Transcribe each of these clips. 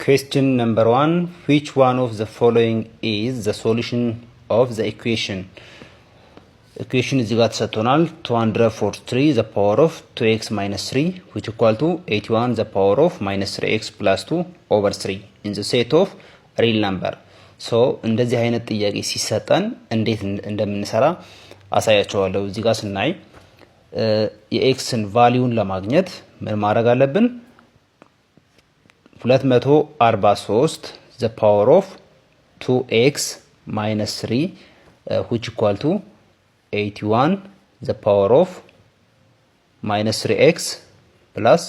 Question number 1. Which one of the following is the solution of the equation? Equation is equal to 243 the power of 2x minus 3 which equal to 81 the power of minus 3x plus 2 over 3 in the set of real number. So እንደዚህ አይነት ጥያቄ ሲሰጠን እንዴት እንደምንሰራ አሳያችኋለሁ። እዚህ ጋር ስናይ የኤክስን ቫልዩን ለማግኘት ምን ማድረግ አለብን? 243 the power of 2x minus 3 which equal to 81 the power of minus 3x plus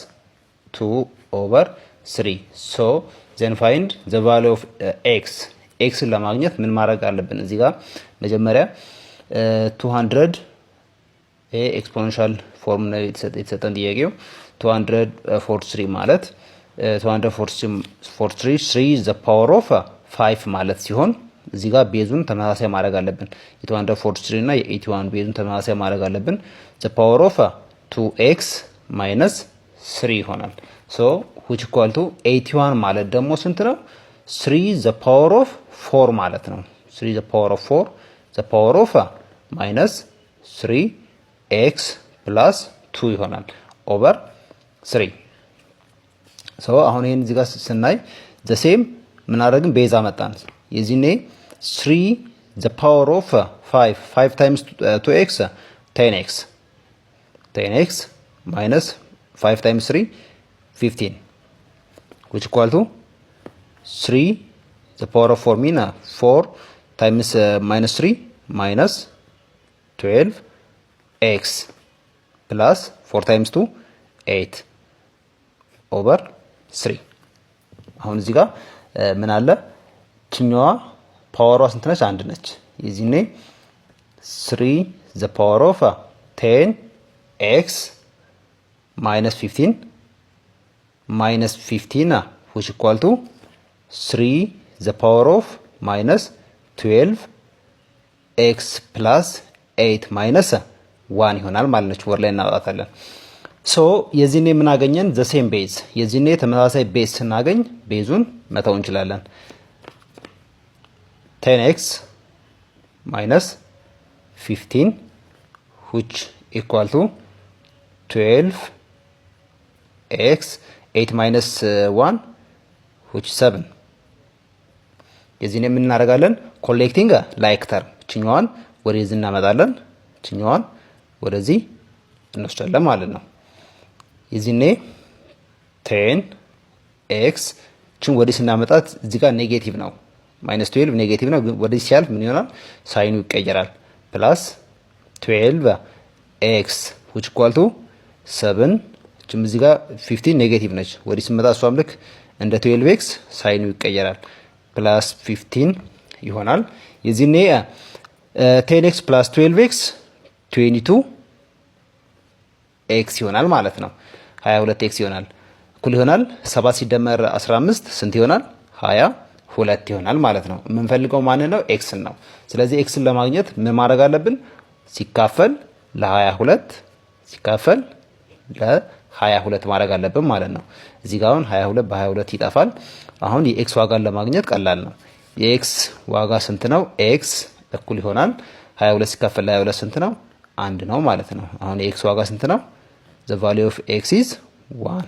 2 over 3. So then find the value of x. x ለማግኘት ምን ማድረግ አለብን? እዚህ ጋር መጀመሪያ 200 ኤክስፖኔንሻል ፎርም ነው የተሰጠን ጥያቄው 243 ማለት 243 3 the power of 5 ማለት ሲሆን እዚህ ጋር ቤዙን ተመሳሳይ ማድረግ አለብን። የ243 እና የ81 ቤዙን ተመሳሳይ ማድረግ አለብን። the power of 2x minus 3 ይሆናል። so which equal to 81 ማለት ደግሞ ስንት ነው? 3 the power of 4 ማለት ነው። 3 the power of 4 the power of minus 3x plus 2 ይሆናል over 3. so አሁን ይሄን እዚህ ጋር ስናይ the same ምን አደረግን? ቤዛ መጣን። የዚህኔ 3 the power of 5 times 2x 10x minus 5 times 3 15 which equal to 3 the power of 4 mean 4 times minus 3 minus 12x plus 4 times 2 8 over 3. አሁን እዚህ ጋር ምን አለ? ኪኛዋ ፓወሯ ስንት ነች? አንድ ነች። የዚህኔ 3 the power of 10x minus 15 which equal to 3 the power of minus 12x plus 8 minus 1 ይሆናል ማለት ነው። ወር ላይ እናወጣታለን። ሶ የዚህኔ ምን አገኘን? the same base የዚህኔ ተመሳሳይ ቤዝ ስናገኝ ቤዙን መተው እንችላለን። 10x minus 15 which equal to 12x 8 minus 1 which 7 የዚህኔ ምን እናደርጋለን? ኮሌክቲንግ ላይክ ተርም ችኛዋን ወደዚህ እናመጣለን፣ ችኛዋን ወደዚህ እንወስዳለን ማለት ነው። የዚህኔ 10x ችን ወደዚህ ስናመጣት እዚህ ጋር ኔጌቲቭ ነው። minus 12 ኔጌቲቭ ነው። ወደዚህ ሲያልፍ ምን ይሆናል? ሳይኑ ይቀየራል። ፕላስ 12x which equal to 7 ችም እዚህ ጋር 15 ኔጌቲቭ ነች። ወደዚህ ስመጣ እሷም ልክ እንደ 12x ሳይኑ ይቀየራል። ፕላስ 15 ይሆናል። የዚህኔ 10x plus 12x 22x ይሆናል ማለት ነው። 22x ይሆናል። እኩል ይሆናል 7 ሲደመር 15 ስንት ይሆናል? 22 ይሆናል ማለት ነው። የምንፈልገው ማን ነው? ኤክስን ነው። ስለዚህ ኤክስን ለማግኘት ምን ማድረግ አለብን? ሲካፈል ለ22 ሲካፈል ለ22 ማድረግ አለብን ማለት ነው። እዚህ ጋር አሁን 22 በ22 ይጠፋል። አሁን የኤክስ ዋጋን ለማግኘት ቀላል ነው። የኤክስ ዋጋ ስንት ነው? ኤክስ እኩል ይሆናል 22 ሲካፈል ለ22 ስንት ነው? 1 ነው ማለት ነው። አሁን የኤክስ ዋጋ ስንት ነው? the value of x is 1